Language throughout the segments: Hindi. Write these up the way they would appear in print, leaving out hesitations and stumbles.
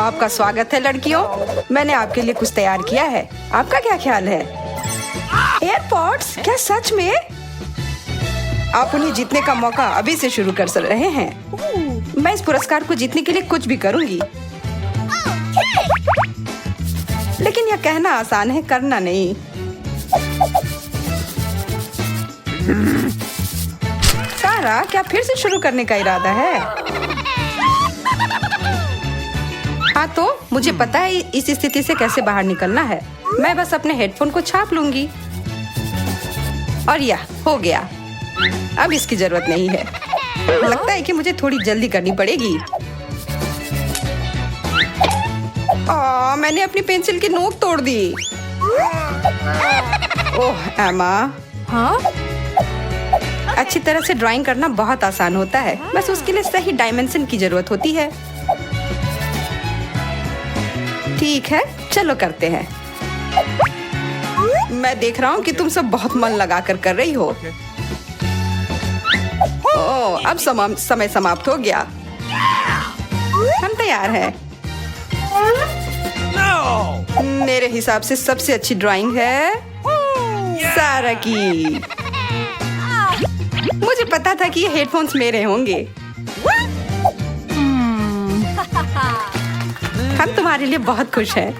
आपका स्वागत है लड़कियों। मैंने आपके लिए कुछ तैयार किया है। आपका क्या ख्याल है? एयरपॉड्स? क्या सच में? आप उन्हें जीतने का मौका अभी से शुरू कर रहे हैं। मैं इस पुरस्कार को जीतने के लिए कुछ भी करूंगी। लेकिन यह कहना आसान है, करना नहीं। सारा, क्या फिर से शुरू करने का इरादा है? हाँ तो मुझे पता है इस स्थिति से कैसे बाहर निकलना है। मैं बस अपने हेडफोन को छाप लूंगी और यह हो गया। अब इसकी जरूरत नहीं है। लगता है कि मुझे थोड़ी जल्दी करनी पड़ेगी। मैंने अपनी पेंसिल की नोक तोड़ दी। ओह एमा। हाँ? अच्छी तरह से ड्राइंग करना बहुत आसान होता है, बस उसके लिए सही डायमेंशन की जरूरत होती है। ठीक है, चलो करते हैं। मैं देख रहा हूँ कि तुम सब बहुत मन लगाकर कर रही हो। ओह, अब समय समाप्त हो गया। हम तैयार हैं। मेरे हिसाब से सबसे अच्छी ड्राइंग है सारा की। मुझे पता था कि ये हेडफोन्स मेरे होंगे। हम तुम्हारे लिए बहुत खुश हैं।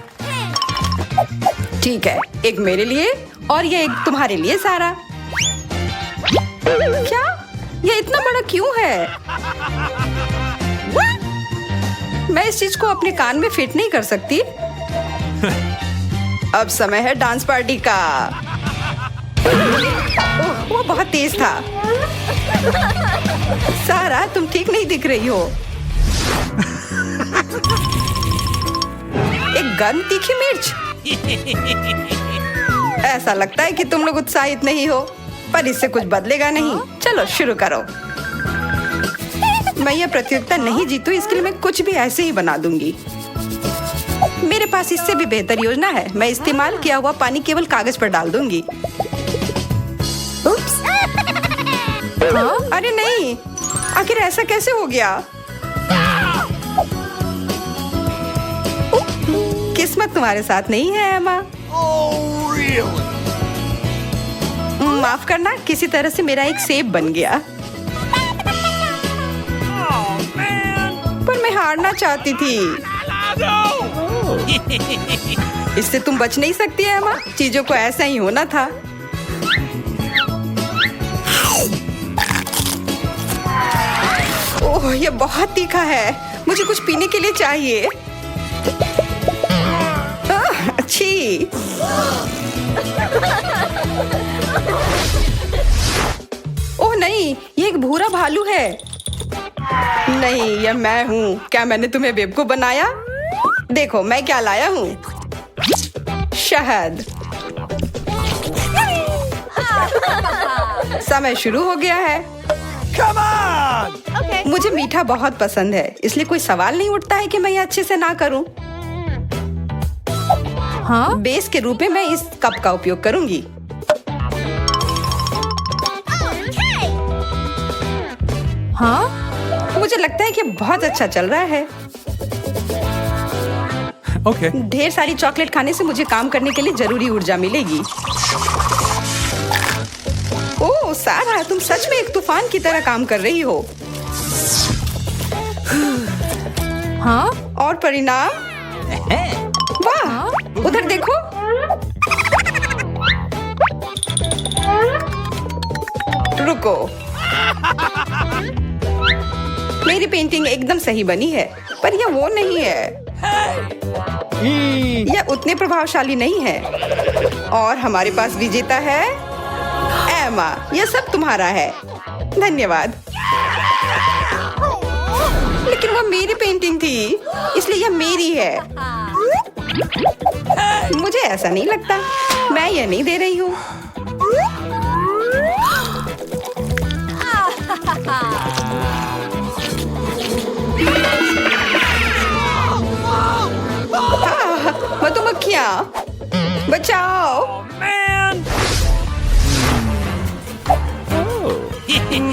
ठीक है, एक मेरे लिए और ये एक तुम्हारे लिए सारा। क्या? ये इतना बड़ा क्यों है? मैं इस चीज को अपने कान में फिट नहीं कर सकती। अब समय है डांस पार्टी का। ओह, वो बहुत तेज था। सारा, तुम ठीक नहीं दिख रही हो। एक गर्म तीखी मिर्च। ऐसा लगता है कि तुम लोग उत्साहित नहीं हो, पर इससे कुछ बदलेगा नहीं। चलो शुरू करो। मैं यह प्रतियोगिता नहीं जीतू, इसके लिए मैं कुछ भी ऐसे ही बना दूंगी। मेरे पास इससे भी बेहतर योजना है। मैं इस्तेमाल किया हुआ पानी केवल कागज पर डाल दूंगी। उप्स। हाँ? अरे नहीं, आखिर ऐसा कैसे हो गया? किस्मत तुम्हारे साथ नहीं है एमा। माफ करना, किसी तरह से मेरा एक सेब बन गया। पर मैं हारना चाहती थी। इससे तुम बच नहीं सकती है एमा। चीजों को ऐसा ही होना था। ओह, ये बहुत तीखा है। मुझे कुछ पीने के लिए चाहिए। अच्छी। ओह नहीं, ये एक भूरा भालू है। नहीं, यह मैं हूँ। क्या मैंने तुम्हें बेवकूफ बनाया? देखो मैं क्या लाया हूँ। शहद। समय शुरू हो गया है। Come on! Okay. मुझे मीठा बहुत पसंद है, इसलिए कोई सवाल नहीं उठता है कि मैं ये अच्छे से ना करूं। हाँ? बेस के रूप में मैं इस कप का उपयोग करूंगी। हाँ? मुझे लगता है कि बहुत अच्छा चल रहा है। Okay. ढेर सारी चॉकलेट खाने से मुझे काम करने के लिए जरूरी ऊर्जा मिलेगी। ओह सारा, तुम सच में एक तूफान की तरह काम कर रही हो। हाँ? और परिणाम? वाह, उधर देखो। रुको, मेरी पेंटिंग एकदम सही बनी है, पर यह वो नहीं है। यह उतने प्रभावशाली नहीं है। और हमारे पास विजेता है एमा। यह सब तुम्हारा है। धन्यवाद। लेकिन वह मेरी पेंटिंग थी, इसलिए यह मेरी है। मुझे ऐसा नहीं लगता। मैं यह नहीं दे रही हूँ। मधुमक्खियाँ, बचाओ।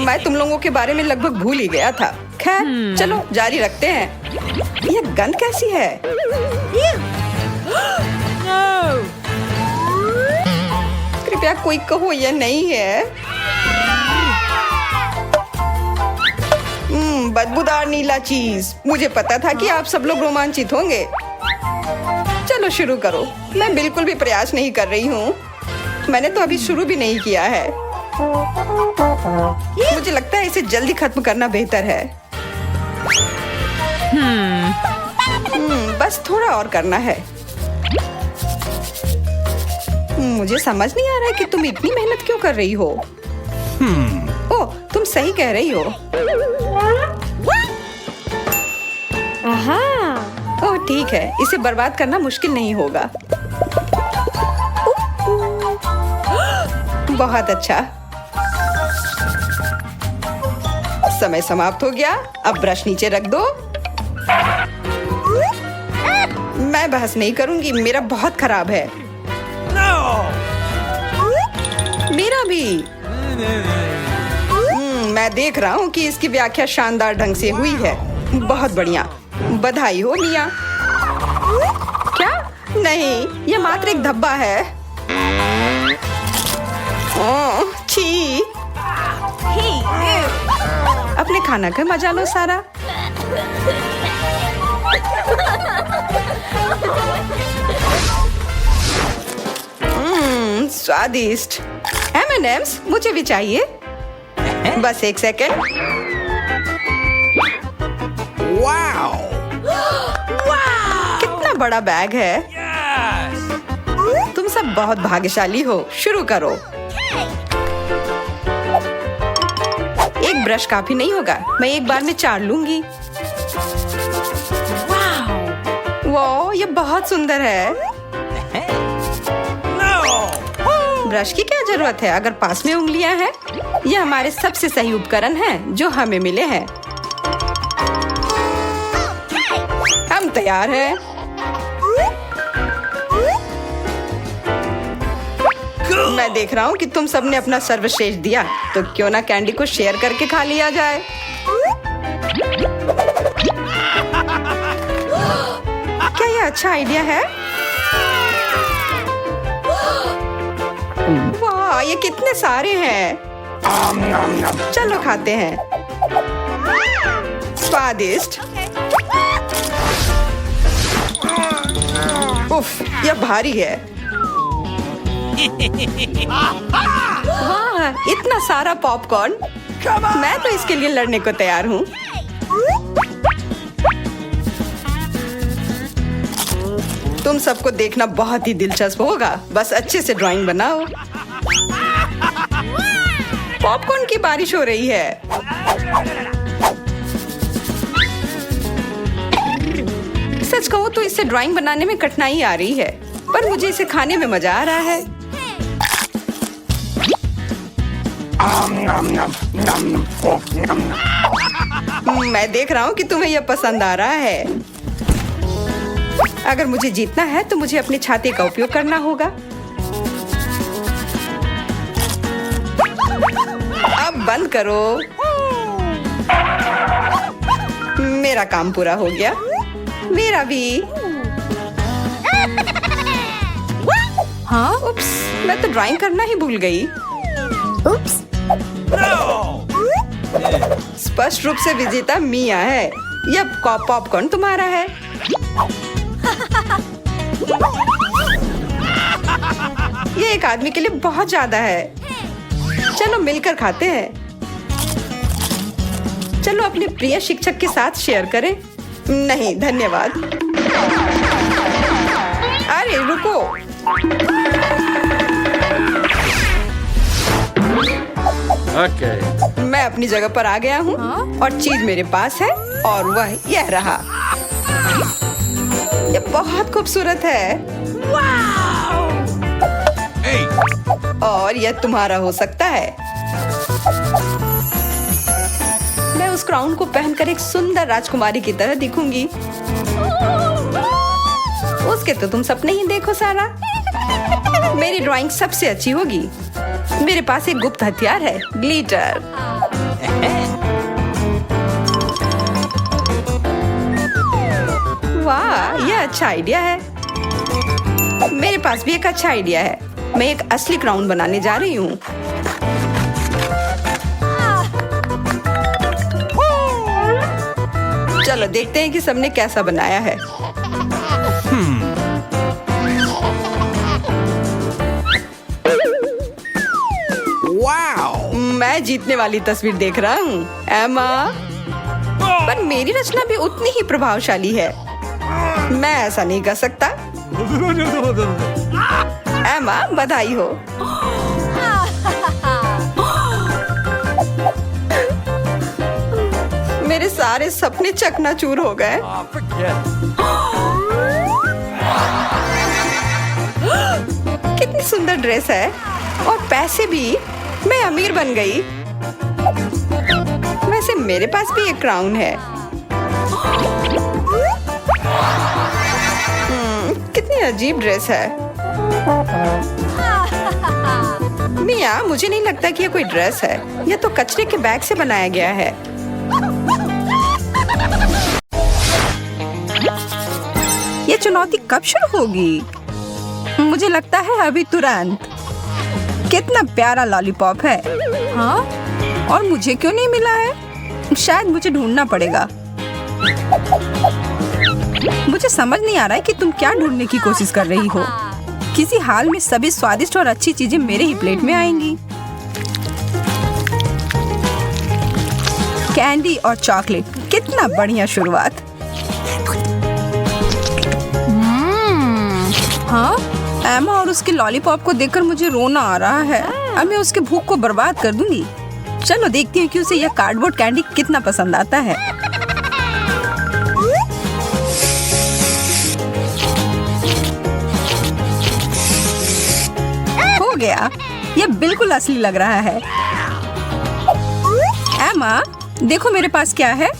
मैं तुम लोगों के बारे में लगभग भूल ही गया था। खैर, चलो जारी रखते हैं। यह गंध कैसी है? कृपया कोई कहो यह नहीं है। बदबूदार नीला चीज। मुझे पता था कि आप सब लोग रोमांचित होंगे। चलो शुरू करो। मैं बिल्कुल भी प्रयास नहीं कर रही हूँ। मैंने तो अभी शुरू भी नहीं किया है। मुझे लगता है इसे जल्दी खत्म करना बेहतर है। बस थोड़ा और करना है। मुझे समझ नहीं आ रहा है कि तुम इतनी मेहनत क्यों कर रही हो। ओह, तुम सही कह रही हो। ओह ठीक है, इसे बर्बाद करना मुश्किल नहीं होगा। बहुत अच्छा। समय समाप्त हो गया। अब ब्रश नीचे रख दो। मैं बहस नहीं करूंगी, मेरा बहुत खराब है। मेरा भी। मैं देख रहा हूँ कि इसकी व्याख्या शानदार ढंग से हुई है। बहुत बढ़िया, बधाई हो मिया। क्या? नहीं, यह मात्र एक धब्बा है। ओह, छी। अपने खाना का मजा लो सारा। स्वादिष्ट। M&M's मुझे भी चाहिए। बस एक सेकेंड। Wow! कितना बड़ा बैग है। तुम सब बहुत भाग्यशाली हो। शुरू करो। एक ब्रश काफी नहीं होगा। मैं एक बार में 4 लूंगी। वाह, ये बहुत सुंदर है। ब्रश की क्या जरूरत है अगर पास में उंगलियां हैं? ये हमारे सबसे सही उपकरण हैं जो हमें मिले हैं। हम तैयार हैं। मैं देख रहा हूँ कि तुम सबने अपना सर्वश्रेष्ठ दिया, तो क्यों ना कैंडी को शेयर करके खा लिया जाए। क्या ये अच्छा आइडिया है? वाह, ये कितने सारे हैं। चलो खाते हैं। स्वादिष्ट। उफ, यह भारी है। वाह, इतना सारा पॉपकॉर्न। मैं तो इसके लिए लड़ने को तैयार हूँ। तुम सबको देखना बहुत ही दिलचस्प होगा। बस अच्छे से ड्राइंग बनाओ। पॉपकॉर्न की बारिश हो रही है। सच कहूँ तो इससे ड्राइंग बनाने में कठिनाई आ रही है, पर मुझे इसे खाने में मजा आ रहा है। मैं देख रहा हूँ कि तुम्हें यह पसंद आ रहा है। अगर मुझे जीतना है तो मुझे अपनी छाती का उपयोग करना होगा। अब बंद करो। मेरा काम पूरा हो गया। मेरा भी। हाँ? उप्स, मैं तो ड्राइंग करना ही भूल गई। उप्स। स्पष्ट रूप से विजेता मिया है। यह पॉपकॉर्न तुम्हारा है। ये एक आदमी के लिए बहुत ज्यादा है। चलो मिलकर खाते हैं। चलो अपने प्रिय शिक्षक के साथ शेयर करें। नहीं धन्यवाद। अरे रुको। Okay. मैं अपनी जगह पर आ गया हूँ। हाँ? और चीज मेरे पास है और वह यह रहा। ये बहुत खूबसूरत है। Hey! और यह तुम्हारा हो सकता है। मैं उस क्राउन को पहनकर एक सुंदर राजकुमारी की तरह दिखूंगी। उसके तो तुम सपने ही देखो सारा। मेरी ड्राइंग सबसे अच्छी होगी। मेरे पास एक गुप्त हथियार है, ग्लिटर। वाह, यह अच्छा आइडिया है। मेरे पास भी एक अच्छा आइडिया है। मैं एक असली क्राउन बनाने जा रही हूँ। चलो देखते हैं कि सबने कैसा बनाया है। Wow. मैं जीतने वाली तस्वीर देख रहा हूँ, एमा। पर मेरी रचना भी उतनी ही प्रभावशाली है। मैं ऐसा नहीं कर सकता। एमा, बधाई हो। मेरे सारे सपने चकनाचूर हो गए। कितनी सुंदर ड्रेस है और पैसे भी। मैं अमीर बन गई। वैसे मेरे पास भी एक क्राउन है। कितनी अजीब ड्रेस है। मिया, मुझे नहीं लगता कि यह कोई ड्रेस है। यह तो कचरे के बैग से बनाया गया है। ये चुनौती कब शुरू होगी? मुझे लगता है अभी तुरंत। कितना प्यारा लॉलीपॉप है। हाँ? और मुझे क्यों नहीं मिला है? शायद मुझे ढूंढना पड़ेगा। मुझे समझ नहीं आ रहा है कि तुम क्या ढूंढने की कोशिश कर रही हो। किसी हाल में सभी स्वादिष्ट और अच्छी चीजें मेरे ही प्लेट में आएंगी। कैंडी और चॉकलेट, कितना बढ़िया शुरुआत। हाँ? एमा और उसके लॉलीपॉप को देखकर मुझे रोना आ रहा है। अब मैं उसके भूख को बर्बाद कर दूंगी। चलो देखती हूँ कि उसे यह कार्डबोर्ड कैंडी कितना पसंद आता है। हो गया, यह बिल्कुल असली लग रहा है। एमा, देखो मेरे पास क्या है।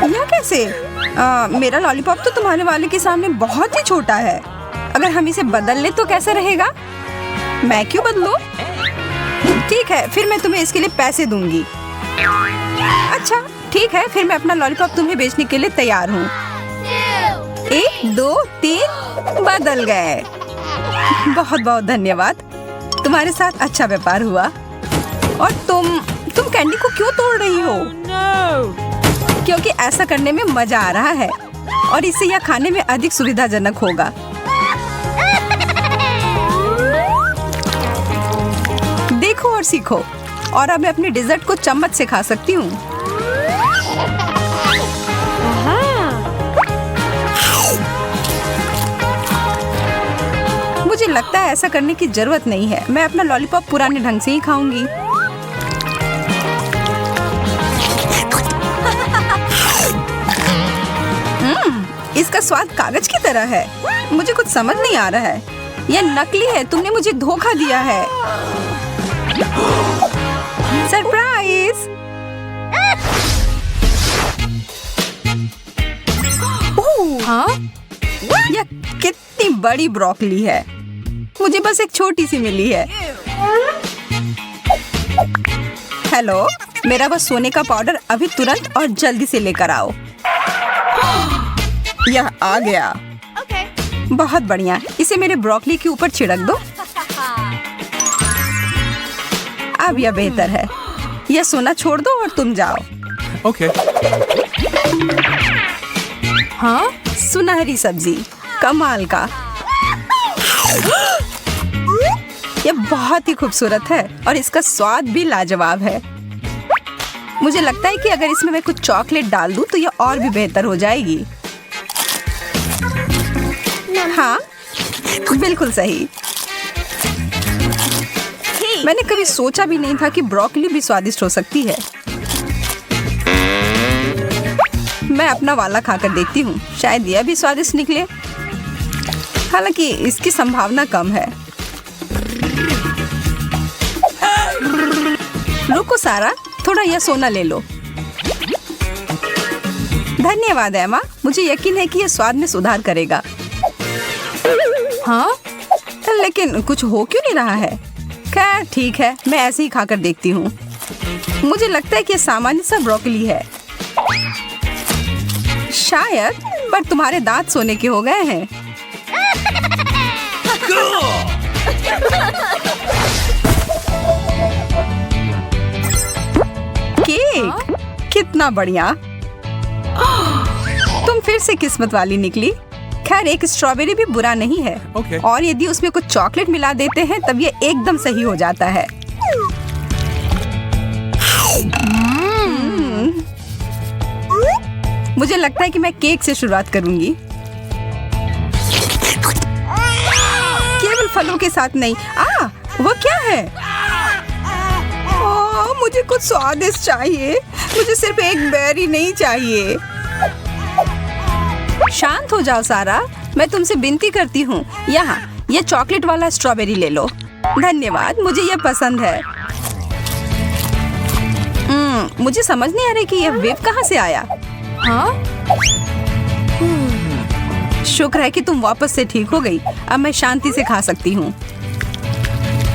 यह कैसे? मेरा लॉलीपॉप तो तुम्हारे वाले के सामने बहुत ही छोटा है। अगर हम इसे बदल ले तो कैसा रहेगा? मैं क्यों बदलूं? ठीक है, फिर मैं तुम्हें इसके लिए पैसे दूंगी। अच्छा, ठीक है, फिर मैं अपना लॉलीपॉप तुम्हें बेचने के लिए तैयार हूँ। 1, 2, 3, बदल गए। बहुत बहुत धन्यवाद। तुम्हारे साथ अच्छा व्यापार हुआ। और तुम कैंडी को क्यों तोड़ रही हो? क्योंकि ऐसा करने में मजा आ रहा है और इससे यह खाने में अधिक सुविधाजनक होगा। देखो और सीखो। और अब मैं अपने डेजर्ट को चम्मच से खा सकती हूँ। मुझे लगता है ऐसा करने की जरूरत नहीं है। मैं अपना लॉलीपॉप पुराने ढंग से ही खाऊंगी। इसका स्वाद कागज की तरह है। मुझे कुछ समझ नहीं आ रहा है। यह नकली है। तुमने मुझे धोखा दिया है। सरप्राइज! हाँ? यह कितनी बड़ी ब्रोकली है। मुझे बस एक छोटी सी मिली है। हेलो, मेरा बस सोने का पाउडर अभी तुरंत और जल्दी से लेकर आओ। यह आ गया। बहुत बढ़िया। इसे मेरे ब्रोकली के ऊपर छिड़क दो। अब यह बेहतर है। यह सोना छोड़ दो और तुम जाओ। Okay. हाँ, सुनहरी सब्जी, कमाल का। यह बहुत ही खूबसूरत है और इसका स्वाद भी लाजवाब है। मुझे लगता है कि अगर इसमें मैं कुछ चॉकलेट डाल दूं तो यह और भी बेहतर हो जाएगी। हाँ, बिल्कुल सही। मैंने कभी सोचा भी नहीं था कि ब्रोकली भी स्वादिष्ट हो सकती है। मैं अपना वाला खाकर देखती हूँ। शायद यह भी स्वादिष्ट निकले। हालांकि इसकी संभावना कम है। रुको सारा, थोड़ा यह सोना ले लो। धन्यवाद एमा। मुझे यकीन है कि यह स्वाद में सुधार करेगा। हाँ, लेकिन कुछ हो क्यों नहीं रहा है? खैर ठीक है, मैं ऐसे ही खाकर देखती हूँ। मुझे लगता है कि यह सामान्य सा ब्रोकली है। शायद, पर तुम्हारे दांत सोने के हो गए हैं। केक, कितना बढ़िया। तुम फिर से किस्मत वाली निकली। खैर, एक स्ट्रॉबेरी भी बुरा नहीं है। Okay. और यदि उसमें कुछ चॉकलेट मिला देते हैं तब ये एकदम सही हो जाता है। मुझे लगता है कि मैं केक से शुरुआत करूंगी। केवल फलों के साथ नहीं। वो क्या है? मुझे कुछ स्वादिष्ट चाहिए। मुझे सिर्फ एक बेरी नहीं चाहिए। शांत हो जाओ सारा, मैं तुमसे विनती करती हूँ। यहाँ ये चॉकलेट वाला स्ट्रॉबेरी ले लो। धन्यवाद, मुझे ये पसंद है। मुझे समझ नहीं आ रही कि यह वेव कहाँ से आया। हाँ? शुक्र है कि तुम वापस से ठीक हो गई। अब मैं शांति से खा सकती हूँ।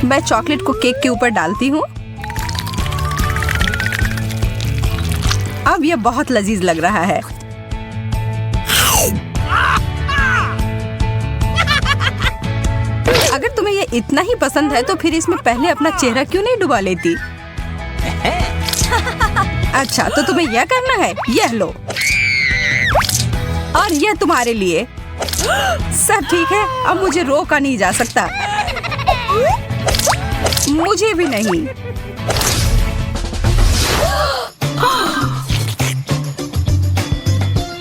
मैं चॉकलेट को केक के ऊपर डालती हूँ। अब यह बहुत लजीज लग रहा है। अगर तुम्हें यह इतना ही पसंद है तो फिर इसमें पहले अपना चेहरा क्यों नहीं डुबा लेती? अच्छा, तो तुम्हें यह करना है। यह लो, और यह तुम्हारे लिए। सब ठीक है, अब मुझे रोका नहीं जा सकता। मुझे भी नहीं।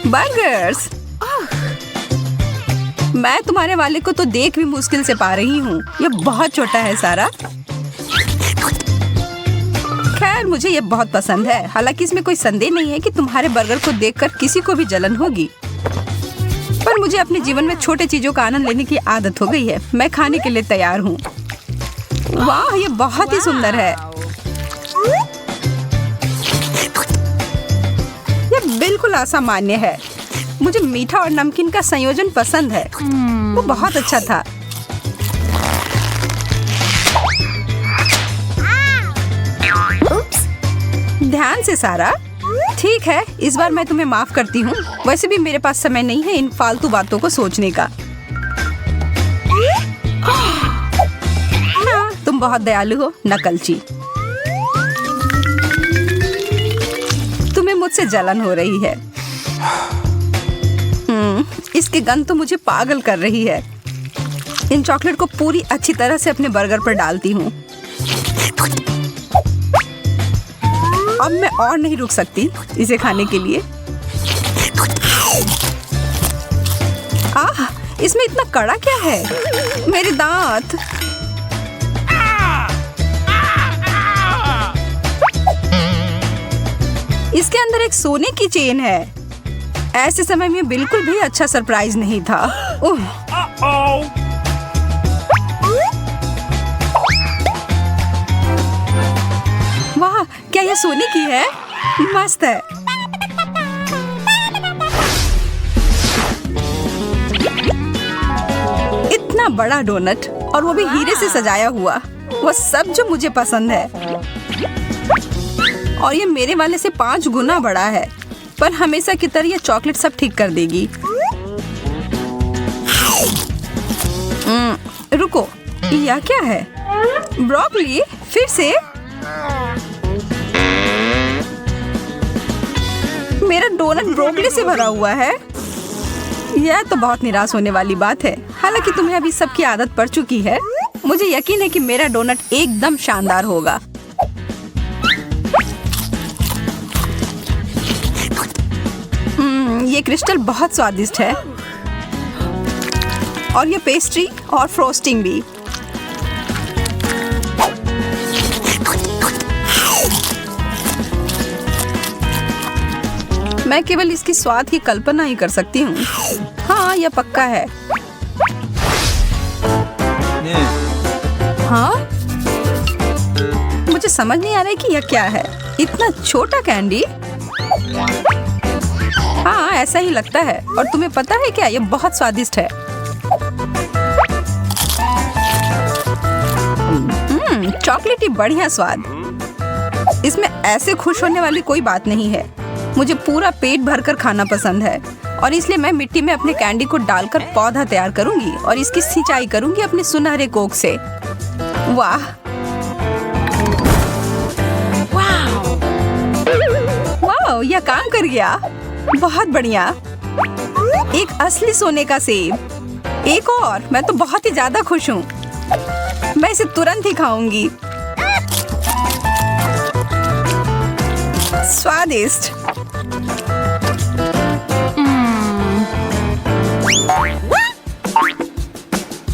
बर्गर्स। मैं तुम्हारे वाले को तो देख भी मुश्किल से पा रही हूँ। ये बहुत छोटा है सारा। खैर, मुझे ये बहुत पसंद है। हालांकि इसमें कोई संदेह नहीं है कि तुम्हारे बर्गर को देखकर किसी को भी जलन होगी। पर मुझे अपने जीवन में छोटे चीजों का आनंद लेने की आदत हो गई है। मैं खाने के लिए तैयार हूँ। वाह, ये बहुत ही सुंदर है। ये बिल्कुल असामान्य है। मुझे मीठा और नमकीन का संयोजन पसंद है। वो बहुत अच्छा था। ध्यान से सारा। ठीक है, इस बार मैं तुम्हें माफ करती हूँ। वैसे भी मेरे पास समय नहीं है इन फालतू बातों को सोचने का। हाँ, तुम बहुत दयालु हो, नकलची। तुम्हें मुझसे जलन हो रही है। इसकी गंध तो मुझे पागल कर रही है। इन चॉकलेट को पूरी अच्छी तरह से अपने बर्गर पर डालती हूँ। अब मैं और नहीं रुक सकती इसे खाने के लिए। इसमें इतना कड़ा क्या है? मेरे दांत। इसके अंदर एक सोने की चेन है। ऐसे समय में बिल्कुल भी अच्छा सरप्राइज नहीं था। वाह, क्या यह सोने की है? मस्त है। इतना बड़ा डोनट, और वो भी हीरे से सजाया हुआ। वो सब जो मुझे पसंद है। और ये मेरे वाले से 5 गुना बड़ा है। पर हमेशा की तरह ये चॉकलेट सब ठीक कर देगी। रुको, यह क्या है? ब्रोकली? फिर से? मेरा डोनट ब्रोकली से भरा हुआ है। यह तो बहुत निराश होने वाली बात है। हालांकि तुम्हें अभी सबकी आदत पड़ चुकी है। मुझे यकीन है कि मेरा डोनट एकदम शानदार होगा। ये क्रिस्टल बहुत स्वादिष्ट है। और ये पेस्ट्री और फ्रोस्टिंग भी। मैं केवल इसकी स्वाद की कल्पना ही कर सकती हूँ। हाँ, यह पक्का है। हाँ, मुझे समझ नहीं आ रहा है कि यह क्या है। इतना छोटा कैंडी। हाँ, ऐसा ही लगता है। और तुम्हें पता है क्या, ये बहुत स्वादिष्ट है। चॉकलेटी बढ़िया स्वाद। इसमें ऐसे खुश होने वाली कोई बात नहीं है। मुझे पूरा पेट भरकर खाना पसंद है और इसलिए मैं मिट्टी में अपने कैंडी को डालकर पौधा तैयार करूंगी और इसकी सिंचाई करूंगी अपने सुनहरे कोक से। वाह वाह, यह काम कर गया। बहुत बढ़िया, एक असली सोने का सेब। एक और, मैं तो बहुत ही ज्यादा खुश हूँ। मैं इसे तुरंत ही खाऊंगी। स्वादिष्ट।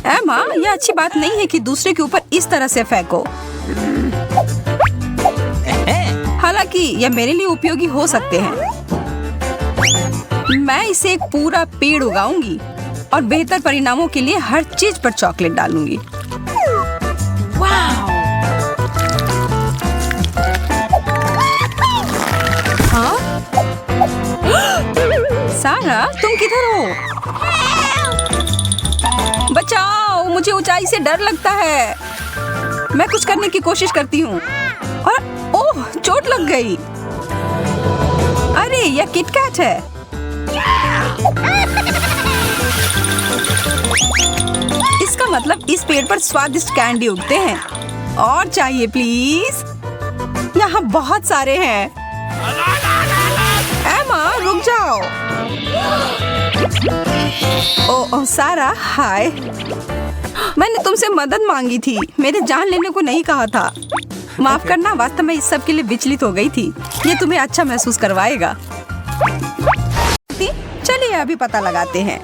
एमा, यह अच्छी बात नहीं है कि दूसरे के ऊपर इस तरह से फेंको। हालांकि यह मेरे लिए उपयोगी हो सकते हैं। मैं इसे एक पूरा पेड़ उगाऊंगी और बेहतर परिणामों के लिए हर चीज पर चॉकलेट डालूंगी। हाँ? सारा, तुम किधर हो? बचाओ, मुझे ऊंचाई से डर लगता है। मैं कुछ करने की कोशिश करती हूँ और ओह, चोट लग गई। अरे, यह किटकैट है। इसका मतलब इस पेड़ पर स्वादिष्ट कैंडी उगते हैं। और चाहिए प्लीज। यहाँ बहुत सारे हैं। एमा, रुक जाओ। ओह सारा, हाय। मैंने तुमसे मदद मांगी थी, मेरे जान लेने को नहीं कहा था। माफ करना, वास्तव में इस सब के लिए विचलित हो गई थी। ये तुम्हें अच्छा महसूस करवाएगा। चलिए अभी पता लगाते हैं।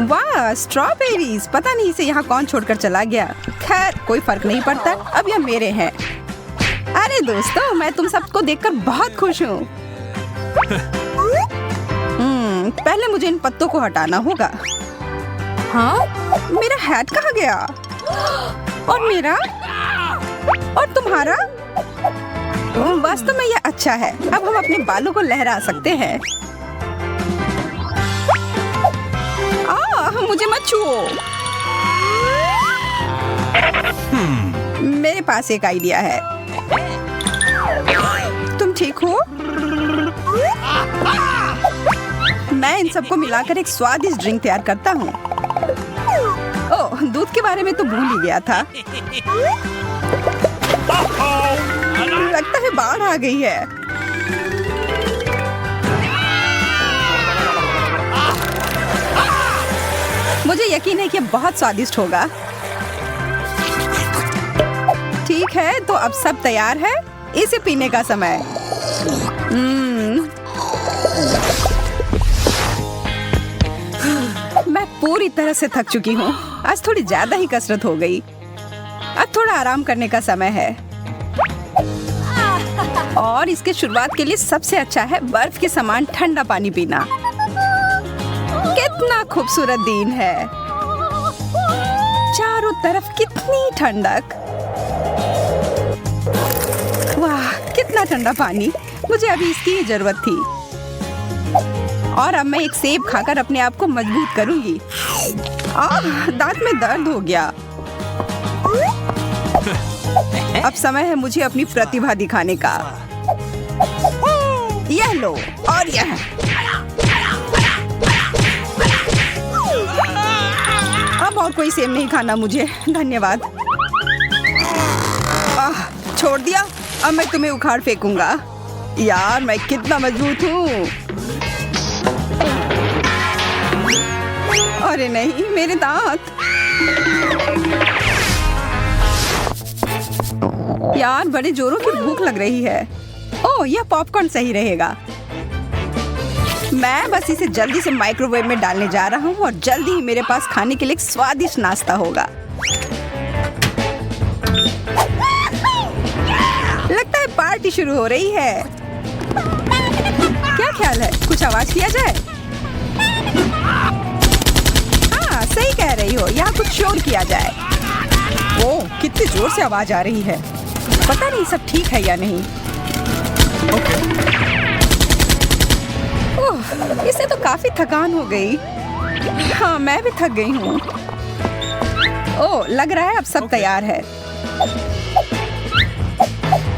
वाह, स्ट्रॉबेरीज। पता नहीं इसे यहाँ कौन छोड़कर चला गया। खैर, कोई फर्क नहीं पड़ता, अब यह मेरे हैं। अरे दोस्तों, मैं तुम सबको देखकर बहुत खुश हूँ। पहले मुझे इन पत्तों को हटाना होगा। हाँ, मेरा हैट कहाँ गया? और मेरा? और तुम्हारा? वास्तव में यह अच्छा है। अब हम अपने बालों को लहरा सकते हैं। मुझे मत छुओ। मेरे पास एक आइडिया है। तुम ठीक हो? मैं इन सबको मिलाकर एक स्वादिष्ट ड्रिंक तैयार करता हूँ। ओह, दूध के बारे में तो भूल ही गया था। लगता है बाढ़ आ गई है। मुझे यकीन है कि बहुत स्वादिष्ट होगा। ठीक है, तो अब सब तैयार है। इसे पीने का समय। मैं पूरी तरह से थक चुकी हूँ। आज थोड़ी ज्यादा ही कसरत हो गई। अब थोड़ा आराम करने का समय है। और इसके शुरुआत के लिए सबसे अच्छा है बर्फ के समान ठंडा पानी पीना। कितना खूबसूरत दिन है। चारों तरफ कितनी ठंडक। वाह, कितना ठंडा पानी। मुझे अभी इसकी ही जरूरत थी। और अब मैं एक सेब खाकर अपने आप को मजबूत करूंगी। दांत में दर्द हो गया। अब समय है मुझे अपनी प्रतिभा दिखाने का। यह लो और यह। अब और कोई सेब नहीं खाना मुझे, धन्यवाद। छोड़ दिया। अब मैं तुम्हें उखाड़ फेंकूंगा। यार, मैं कितना मजबूत हूँ। अरे नहीं, मेरे दांत। यार, बड़े जोरों की भूख लग रही है। ओह, यह पॉपकॉर्न सही रहेगा। मैं बस इसे जल्दी से माइक्रोवेव में डालने जा रहा हूँ और जल्दी ही मेरे पास खाने के लिए एक स्वादिष्ट नाश्ता होगा। लगता है पार्टी शुरू हो रही है। क्या ख्याल है, कुछ आवाज किया जाए? हाँ, सही कह रही हो, यहाँ कुछ शोर किया जाए। ओह, कितनी जोर से आवाज आ रही है। पता नहीं सब ठीक है या नहीं। ओह, इससे तो काफी थकान हो गई। हाँ, मैं भी थक गई हूँ। ओह, लग रहा है अब सब तैयार है।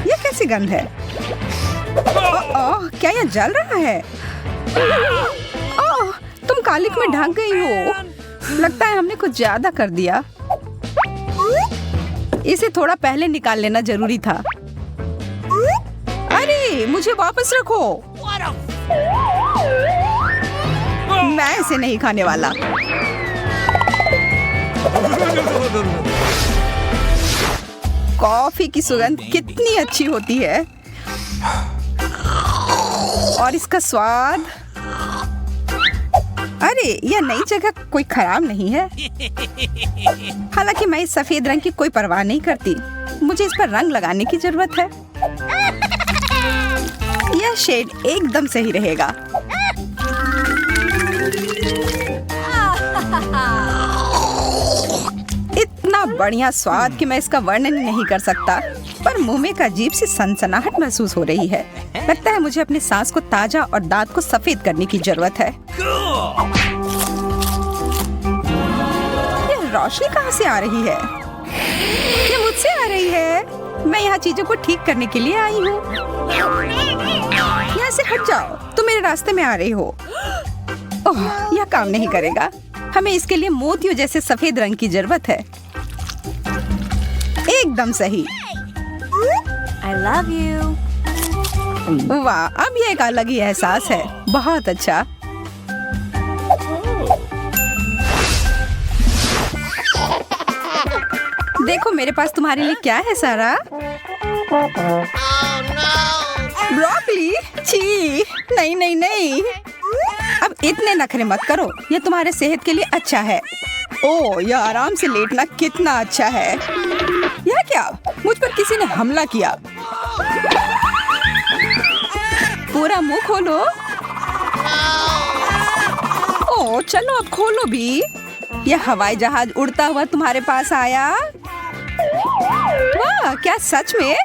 यह कैसी गंध है? ओह, क्या यह जल रहा है? ओह, तुम कालिक में ढक गई हो। लगता है हमने कुछ ज्यादा कर दिया। इसे थोड़ा पहले निकाल लेना जरूरी था। अरे, मुझे वापस रखो। मैं इसे नहीं खाने वाला। कॉफी की सुगंध कितनी अच्छी होती है और इसका स्वाद। अरे, यह नई जगह कोई खराब नहीं है। हालांकि मैं इस सफेद रंग की कोई परवाह नहीं करती। मुझे इस पर रंग लगाने की जरूरत है। यह शेड एकदम सही रहेगा। इतना बढ़िया स्वाद कि मैं इसका वर्णन नहीं कर सकता, पर मुंह में एक अजीब सी सनसनाहट महसूस हो रही है। लगता है मुझे अपने सांस को ताजा और दांत को सफेद करने की जरूरत है। ये रोशनी कहाँ से आ रही है? ये मुझसे आ रही है। मैं यहाँ चीजों को ठीक करने के लिए आई हूँ। यहाँ से हट जाओ, तुम मेरे रास्ते में आ रही हो। ओह, यह काम नहीं करेगा। हमें इसके लिए मोतियों जैसे सफेद रंग की जरूरत है। एकदम सही। I love you. वाह, अब ये एक अलग ही एहसास है। बहुत अच्छा। देखो मेरे पास तुम्हारे लिए क्या है सारा। ब्रोकली? छी, नहीं नहीं नहीं। अब इतने नखरे मत करो, ये तुम्हारे सेहत के लिए अच्छा है। ओह, यह आराम से लेटना कितना अच्छा है। यह क्या? मुझ पर किसी ने हमला किया। पूरा मुंह खोलो। ओह, चलो अब खोलो भी। यह हवाई जहाज उड़ता हुआ तुम्हारे पास आया। वाह, क्या सच में?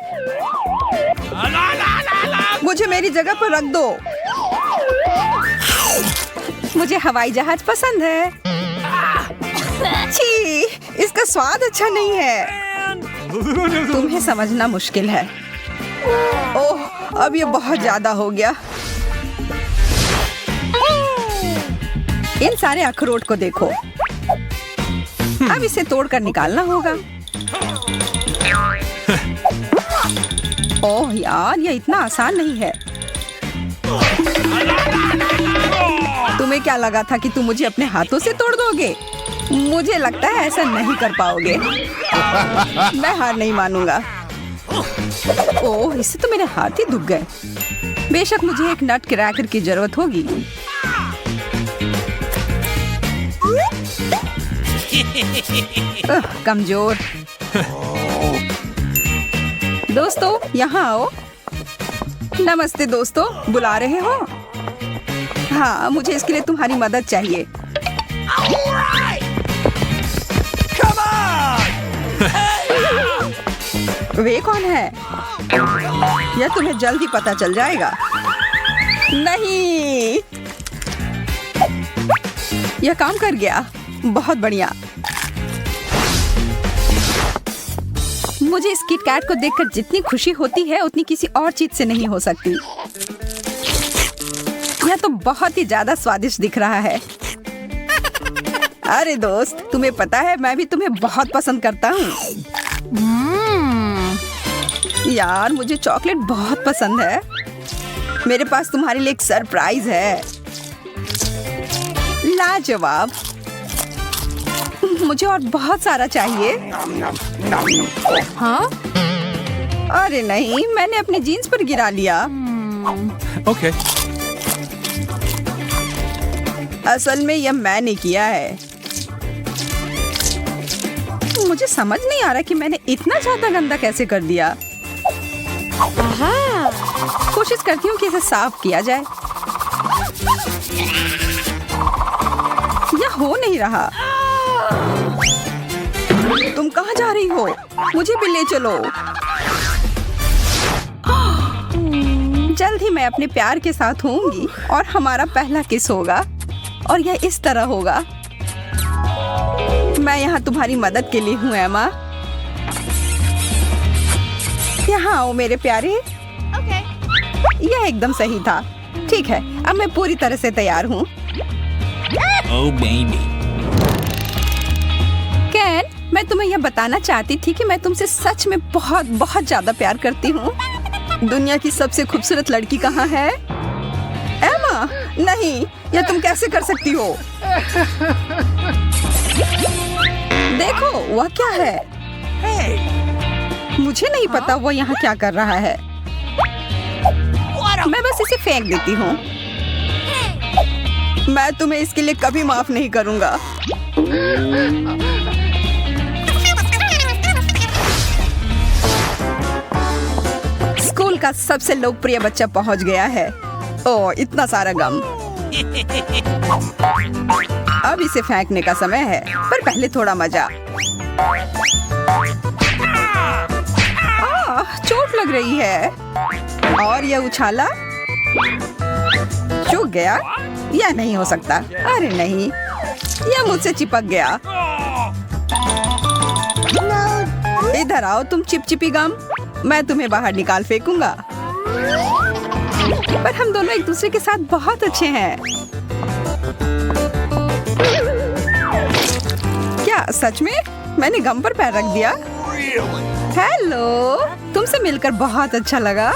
मुझे मेरी जगह पर रख दो। मुझे हवाई जहाज पसंद है। छी, इसका स्वाद अच्छा नहीं है। तुम्हें समझना मुश्किल है। ओह, अब ये बहुत ज्यादा हो गया। इन सारे अखरोट को देखो। अब इसे तोड़कर निकालना होगा। ओह यार, ये इतना आसान नहीं है। तुम्हें क्या लगा था कि तुम मुझे अपने हाथों से तोड़ दोगे? मुझे लगता है ऐसा नहीं कर पाओगे। मैं हार नहीं मानूंगा। ओह, इससे तो मेरे हाथ ही दुख गए। बेशक मुझे एक नट क्रैकर की जरूरत होगी। कमजोर। दोस्तों, यहाँ आओ। नमस्ते दोस्तों, बुला रहे हो? हाँ, मुझे इसके लिए तुम्हारी मदद चाहिए। वे कौन है? यह तुम्हें जल्द ही पता चल जाएगा। नहीं, यह काम कर गया। बहुत बढ़िया। मुझे इस किट कैट को देखकर जितनी खुशी होती है उतनी किसी और चीज से नहीं हो सकती। यह तो बहुत ही ज्यादा स्वादिष्ट दिख रहा है। अरे दोस्त, तुम्हें पता है मैं भी तुम्हें बहुत पसंद करता हूँ। यार, मुझे चॉकलेट बहुत पसंद है। मेरे पास तुम्हारे लिए एक सरप्राइज है। लाजवाब। मुझे और बहुत सारा चाहिए। हाँ? अरे नहीं, मैंने अपनी जीन्स पर गिरा लिया। Okay. असल में यह मैंने किया है। मुझे समझ नहीं आ रहा कि मैंने इतना ज्यादा गंदा कैसे कर दिया। कोशिश करती हूँ कि इसे साफ किया जाए। यह हो नहीं रहा। तुम कहाँ जा रही हो? मुझे भी ले चलो। जल्द ही मैं अपने प्यार के साथ होंगी और हमारा पहला किस होगा और यह इस तरह होगा। मैं यहाँ तुम्हारी मदद के लिए हूँ एमा। यहाँ आओ मेरे प्यारे। Okay. यह एकदम सही था। ठीक है, अब मैं पूरी तरह से तैयार हूँ। Oh, baby. कैन, मैं तुम्हें यह बताना चाहती थी कि मैं तुमसे सच में बहुत बहुत ज्यादा प्यार करती हूँ। दुनिया की सबसे खूबसूरत लड़की कहाँ है? एमा, नहीं, यह तुम कैसे कर सकती हो? देखो, वह क्या है? मुझे नहीं पता वो यहाँ क्या कर रहा है। मैं बस इसे फेंक देती हूँ। मैं तुम्हें इसके लिए कभी माफ नहीं करूँगा। स्कूल का सबसे लोकप्रिय बच्चा पहुँच गया है। ओह, इतना सारा गम। अब इसे फेंकने का समय है, पर पहले थोड़ा मजा। चोट लग रही है। और यह उछाला, चूक गया। यह नहीं हो सकता। अरे नहीं, यह मुझसे चिपक गया। इधर आओ तुम चिपचिपी गम, मैं तुम्हें बाहर निकाल फेंकूंगा। पर हम दोनों एक दूसरे के साथ बहुत अच्छे हैं। क्या सच में? मैंने गम पर पैर रख दिया। हेलो, तुमसे मिलकर बहुत अच्छा लगा।